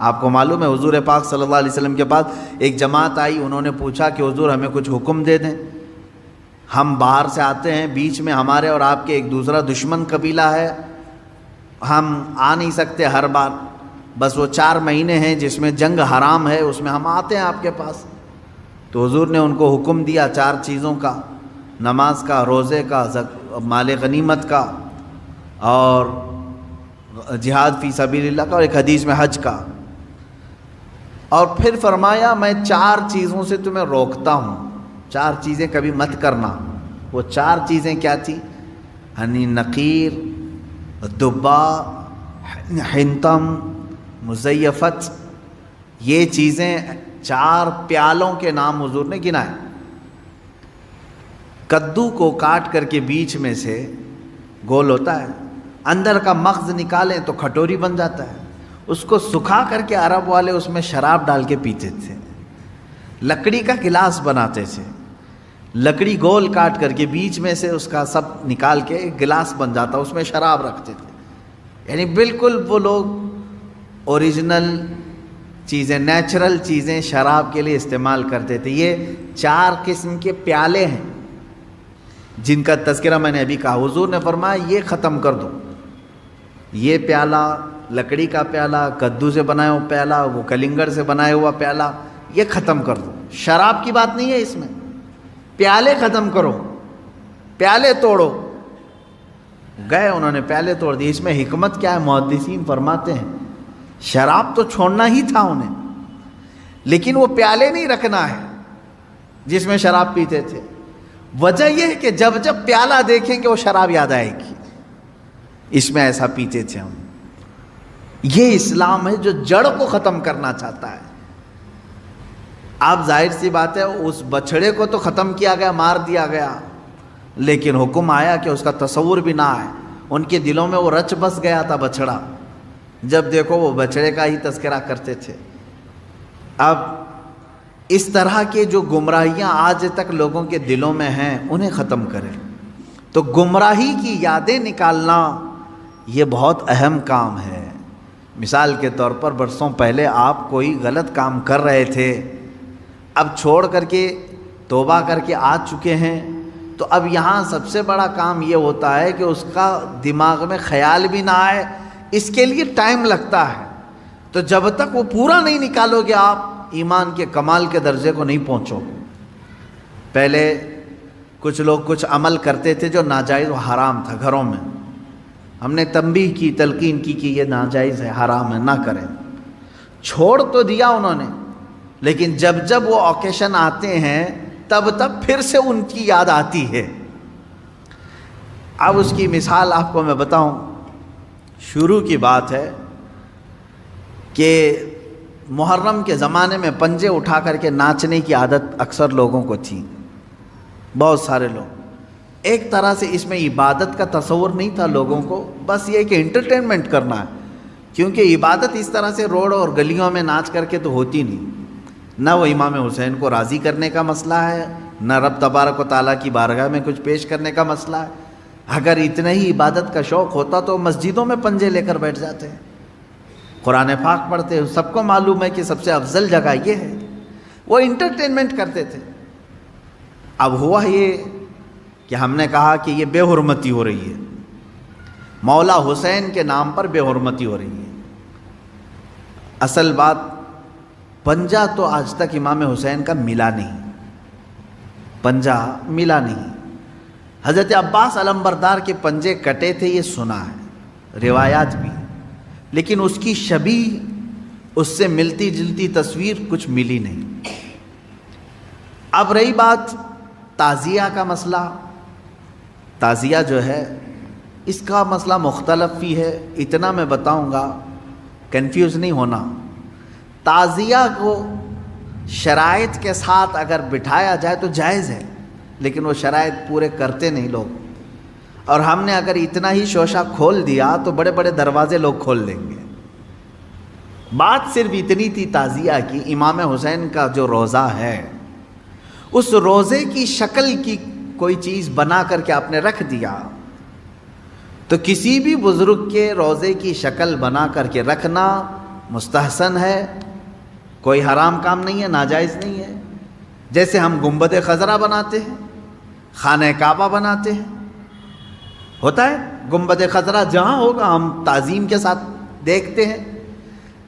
آپ کو معلوم ہے حضور پاک صلی اللہ علیہ وسلم کے پاس ایک جماعت آئی، انہوں نے پوچھا کہ حضور ہمیں کچھ حکم دے دیں، ہم باہر سے آتے ہیں، بیچ میں ہمارے اور آپ کے ایک دوسرا دشمن قبیلہ ہے، ہم آ نہیں سکتے ہر بار، بس وہ 4 مہینے ہیں جس میں جنگ حرام ہے، اس میں ہم آتے ہیں آپ کے پاس۔ تو حضور نے ان کو حکم دیا 4 چیزوں کا، نماز کا، روزے کا، مال غنیمت کا، اور جہاد فی سبیل اللہ کا، اور ایک حدیث میں حج کا۔ اور پھر فرمایا میں 4 چیزوں سے تمہیں روکتا ہوں، 4 چیزیں کبھی مت کرنا۔ وہ 4 چیزیں کیا تھی؟ ہنی نقیر، دبا، حنتم، مزیفت، یہ چیزیں 4 پیالوں کے نام حضور نے گنائے۔ کدو کو کاٹ کر کے بیچ میں سے گول ہوتا ہے، اندر کا مغز نکالیں تو کھٹوری بن جاتا ہے، اس کو سکھا کر کے عرب والے اس میں شراب ڈال کے پیتے تھے۔ لکڑی کا گلاس بناتے تھے، لکڑی گول کاٹ کر کے بیچ میں سے اس کا سب نکال کے ایک گلاس بن جاتا، اس میں شراب رکھتے تھے۔ یعنی بالکل وہ لوگ اوریجنل چیزیں، نیچرل چیزیں شراب کے لیے استعمال کرتے تھے۔ یہ 4 قسم کے پیالے ہیں جن کا تذکرہ میں نے ابھی کہا۔ حضور نے فرمایا یہ ختم کر دو، یہ پیالہ، لکڑی کا پیالہ، کدو سے بنایا ہوا پیالہ، وہ کلنگڑ سے بنایا ہوا پیالہ، یہ ختم کر دو۔ شراب کی بات نہیں ہے اس میں، پیالے ختم کرو، پیالے توڑو۔ گئے انہوں نے پیالے توڑ دیے۔ اس میں حکمت کیا ہے؟ محدثین فرماتے ہیں شراب تو چھوڑنا ہی تھا انہیں، لیکن وہ پیالے نہیں رکھنا ہے جس میں شراب پیتے تھے۔ وجہ یہ ہے کہ جب جب پیالہ دیکھیں گے وہ شراب یاد آئے گی، اس میں ایسا پیتے تھے ہم۔ یہ اسلام ہے جو جڑ کو ختم کرنا چاہتا ہے۔ آپ ظاہر سی بات ہے اس بچڑے کو تو ختم کیا گیا، مار دیا گیا، لیکن حکم آیا کہ اس کا تصور بھی نہ آئے۔ ان کے دلوں میں وہ رچ بس گیا تھا بچڑا، جب دیکھو وہ بچڑے کا ہی تذکرہ کرتے تھے۔ اب اس طرح کے جو گمراہیاں آج تک لوگوں کے دلوں میں ہیں انہیں ختم کریں۔ تو گمراہی کی یادیں نکالنا یہ بہت اہم کام ہے۔ مثال کے طور پر برسوں پہلے آپ کوئی غلط کام کر رہے تھے، اب چھوڑ کر کے توبہ کر کے آ چکے ہیں، تو اب یہاں سب سے بڑا کام یہ ہوتا ہے کہ اس کا دماغ میں خیال بھی نہ آئے، اس کے لیے ٹائم لگتا ہے۔ تو جب تک وہ پورا نہیں نکالو گے آپ ایمان کے کمال کے درجے کو نہیں پہنچو۔ پہلے کچھ لوگ کچھ عمل کرتے تھے جو ناجائز و حرام تھا گھروں میں، ہم نے تنبیہ کی، تلقین کی کہ یہ ناجائز ہے، حرام ہے، نہ کریں۔ چھوڑ تو دیا انہوں نے، لیکن جب جب وہ اوکیشن آتے ہیں تب تب پھر سے ان کی یاد آتی ہے۔ اب اس کی مثال آپ کو میں بتاؤں، شروع کی بات ہے کہ محرم کے زمانے میں پنجے اٹھا کر کے ناچنے کی عادت اکثر لوگوں کو تھی، بہت سارے لوگ۔ ایک طرح سے اس میں عبادت کا تصور نہیں تھا لوگوں کو، بس یہ کہ انٹرٹینمنٹ کرنا ہے، کیونکہ عبادت اس طرح سے روڈ اور گلیوں میں ناچ کر کے تو ہوتی نہیں۔ نہ وہ امام حسین کو راضی کرنے کا مسئلہ ہے، نہ رب تبارک و تعالیٰ کی بارگاہ میں کچھ پیش کرنے کا مسئلہ ہے۔ اگر اتنا ہی عبادت کا شوق ہوتا تو مسجدوں میں پنجے لے کر بیٹھ جاتے ہیں، قرآن پاک پڑھتے ہیں۔ سب کو معلوم ہے کہ سب سے افضل جگہ یہ ہے، وہ انٹرٹینمنٹ کرتے تھے۔ اب ہوا یہ کہ ہم نے کہا کہ یہ بے حرمتی ہو رہی ہے، مولا حسین کے نام پر بے حرمتی ہو رہی ہے۔ اصل بات پنجہ تو آج تک امام حسین کا ملا نہیں، پنجہ ملا نہیں۔ حضرت عباس علمبردار کے پنجے کٹے تھے یہ سنا ہے، روایات بھی، لیکن اس کی شبیہ، اس سے ملتی جلتی تصویر کچھ ملی نہیں۔ اب رہی بات تعزیہ کا مسئلہ، تعزیہ جو ہے اس کا مسئلہ مختلف بھی ہے، اتنا میں بتاؤں گا، کنفیوز نہیں ہونا۔ تعزیہ کو شرائط کے ساتھ اگر بٹھایا جائے تو جائز ہے، لیکن وہ شرائط پورے کرتے نہیں لوگ، اور ہم نے اگر اتنا ہی شوشہ کھول دیا تو بڑے بڑے دروازے لوگ کھول دیں گے۔ بات صرف اتنی تھی تعزیہ کی، امام حسین کا جو روضہ ہے اس روضے کی شکل کی کوئی چیز بنا کر کے آپ نے رکھ دیا، تو کسی بھی بزرگ کے روضے کی شکل بنا کر کے رکھنا مستحسن ہے، کوئی حرام کام نہیں ہے، ناجائز نہیں ہے. جیسے ہم گنبد خضرا بناتے ہیں، خانہ کعبہ بناتے ہیں، ہوتا ہے گنبد خضرا جہاں ہوگا ہم تعظیم کے ساتھ دیکھتے ہیں،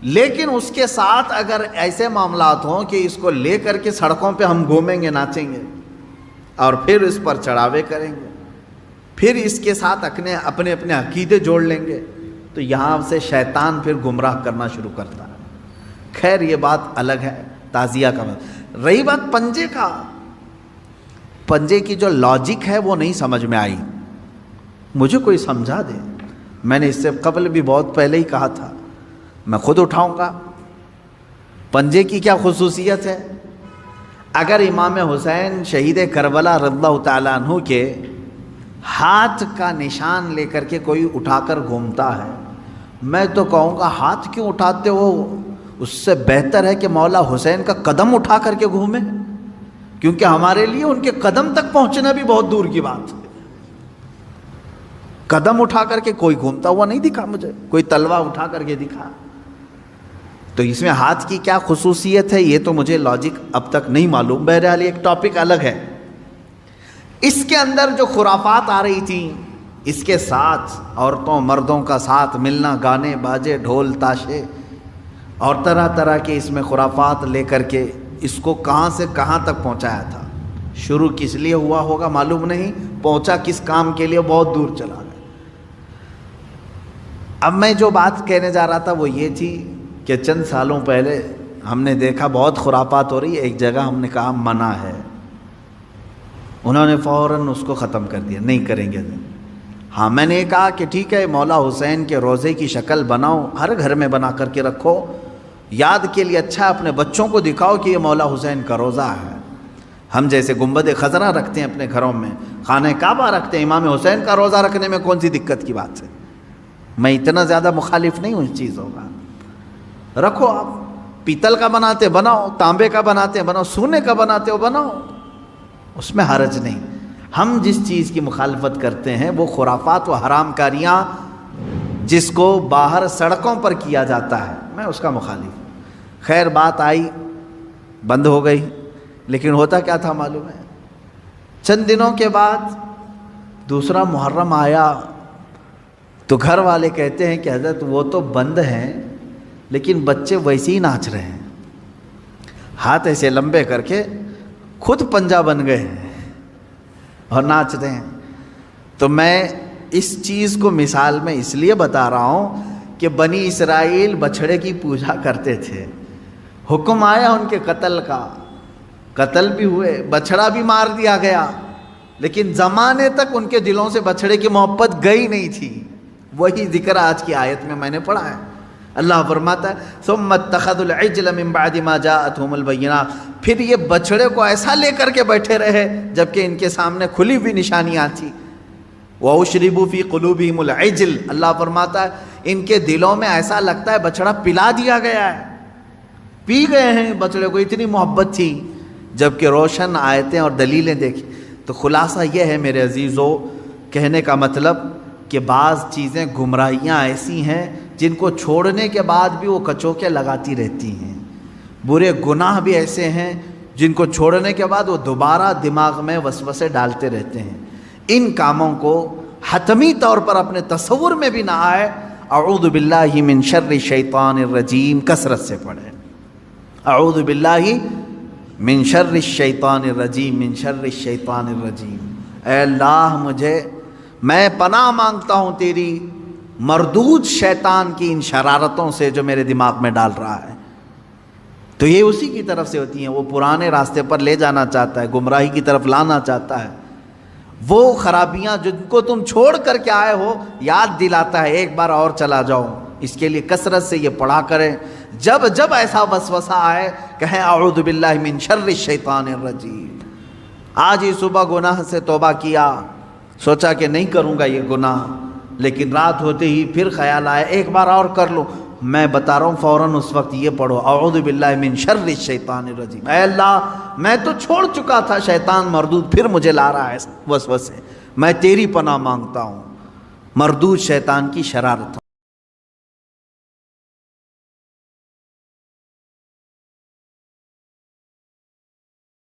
لیکن اس کے ساتھ اگر ایسے معاملات ہوں کہ اس کو لے کر کے سڑکوں پہ ہم گھومیں گے، ناچیں گے اور پھر اس پر چڑھاوے کریں گے، پھر اس کے ساتھ اپنے اپنے عقیدے جوڑ لیں گے، تو یہاں سے شیطان پھر گمراہ کرنا شروع کرتا ہے. خیر یہ بات الگ ہے، تعزیہ کا. رہی بات پنجے کا، پنجے کی جو لاجک ہے وہ نہیں سمجھ میں آئی، مجھے کوئی سمجھا دے. میں نے اس سے قبل بھی بہت پہلے ہی کہا تھا، میں خود اٹھاؤں گا. پنجے کی کیا خصوصیت ہے؟ اگر امام حسین شہید کربلا رضی اللہ تعالیٰ عنہ کے ہاتھ کا نشان لے کر کے کوئی اٹھا کر گھومتا ہے، میں تو کہوں گا ہاتھ کیوں اٹھاتے ہو؟ اس سے بہتر ہے کہ مولا حسین کا قدم اٹھا کر کے گھومیں، کیونکہ ہمارے لیے ان کے قدم تک پہنچنا بھی بہت دور کی بات ہے. قدم اٹھا کر کے کوئی گھومتا ہوا نہیں دکھا مجھے، کوئی تلوار اٹھا کر کے دکھا. تو اس میں ہاتھ کی کیا خصوصیت ہے یہ تو مجھے لاجک اب تک نہیں معلوم. بہرحال ایک ٹاپک الگ ہے. اس کے اندر جو خرافات آ رہی تھیں، اس کے ساتھ عورتوں مردوں کا ساتھ ملنا، گانے باجے ڈھول تاشے اور طرح طرح کے اس میں خرافات لے کر کے اس کو کہاں سے کہاں تک پہنچایا تھا. شروع کس لیے ہوا ہوگا معلوم نہیں، پہنچا کس کام کے لیے بہت دور چلا گیا. اب میں جو بات کہنے جا رہا تھا وہ یہ تھی کہ چند سالوں پہلے ہم نے دیکھا بہت خرافات ہو رہی ہے. ایک جگہ ہم نے کہا منع ہے، انہوں نے فوراً اس کو ختم کر دیا، نہیں کریں گے. ہاں میں نے کہا کہ ٹھیک ہے، مولا حسین کے روضے کی شکل بناؤ، ہر گھر میں بنا کر کے رکھو، یاد کے لیے اچھا اپنے بچوں کو دکھاؤ کہ یہ مولا حسین کا روضہ ہے. ہم جیسے گنبد خضرا رکھتے ہیں اپنے گھروں میں، خانہ کعبہ رکھتے ہیں، امام حسین کا روضہ رکھنے میں کون سی دقت کی بات ہے؟ میں اتنا زیادہ مخالف نہیں ہوں اس چیزوں کا. رکھو، آپ پیتل کا بناتے بناؤ، تانبے کا بناتے بناؤ، سونے کا بناتے ہو بناؤ، اس میں حرج نہیں. ہم جس چیز کی مخالفت کرتے ہیں وہ خرافات و حرام کاریاں جس کو باہر سڑکوں پر کیا جاتا ہے، میں اس کا مخالف. خیر بات آئی، بند ہو گئی. لیکن ہوتا کیا تھا معلوم ہے؟ چند دنوں کے بعد دوسرا محرم آیا تو گھر والے کہتے ہیں کہ حضرت وہ تو بند ہیں لیکن بچے ویسے ہی ناچ رہے ہیں، ہاتھ ایسے لمبے کر کے خود پنجہ بن گئے ہیں اور ناچ رہے ہیں. تو میں اس چیز کو مثال میں اس لیے بتا رہا ہوں کہ بنی اسرائیل بچھڑے کی پوجا کرتے تھے، حکم آیا ان کے قتل کا، قتل بھی ہوئے، بچھڑا بھی مار دیا گیا، لیکن زمانے تک ان کے دلوں سے بچھڑے کی محبت گئی نہیں تھی. وہی ذکر آج کی آیت میں میں نے پڑھا ہے. اللہ فرماتا ہے ثم اتخذوا العجل من بعد ما جاءتهم البینات، پھر یہ بچڑے کو ایسا لے کر کے بیٹھے رہے جبکہ ان کے سامنے کھلی ہوئی نشانیاں تھیں. وَأُشْرِبُوا فِي قُلُوبِهِمُ الْعِجْلَ، اللہ فرماتا ہے ان کے دلوں میں ایسا لگتا ہے بچڑا پلا دیا گیا ہے، پی گئے ہیں بچڑے کو، اتنی محبت تھی. جبکہ روشن آیتیں اور دلیلیں دیکھی. تو خلاصہ یہ ہے میرے عزیزو، کہنے کا مطلب کہ بعض چیزیں گمراہیاں ایسی ہیں جن کو چھوڑنے کے بعد بھی وہ کچوکے لگاتی رہتی ہیں. برے گناہ بھی ایسے ہیں جن کو چھوڑنے کے بعد وہ دوبارہ دماغ میں وسوسے ڈالتے رہتے ہیں. ان کاموں کو حتمی طور پر اپنے تصور میں بھی نہ آئے. اعوذ باللہ من شر الشیطان الرجیم کثرت سے پڑھیں. اعوذ باللہ من شر الشیطان الرجیم، من شر الشیطان الرجیم. اے اللہ میں پناہ مانگتا ہوں تیری مردود شیطان کی ان شرارتوں سے جو میرے دماغ میں ڈال رہا ہے. تو یہ اسی کی طرف سے ہوتی ہیں، وہ پرانے راستے پر لے جانا چاہتا ہے، گمراہی کی طرف لانا چاہتا ہے. وہ خرابیاں جن کو تم چھوڑ کر کے آئے ہو یاد دلاتا ہے ایک بار اور چلا جاؤ. اس کے لیے کثرت سے یہ پڑھا کریں. جب جب ایسا وسوسہ آئے کہیں اعوذ باللہ من شر الشیطان الرجیم. آج ہی صبح گناہ سے توبہ کیا، سوچا کہ نہیں کروں گا یہ گناہ، لیکن رات ہوتے ہی پھر خیال آیا ایک بار اور کر لوں. میں بتا رہا ہوں فوراً اس وقت یہ پڑھو اعوذ باللہ من شر الشیطان الرجیم. اے اللہ میں تو چھوڑ چکا تھا شیطان مردود، پھر مجھے لا رہا ہے وسوسے، میں تیری پناہ مانگتا ہوں مردود شیطان کی شرارتوں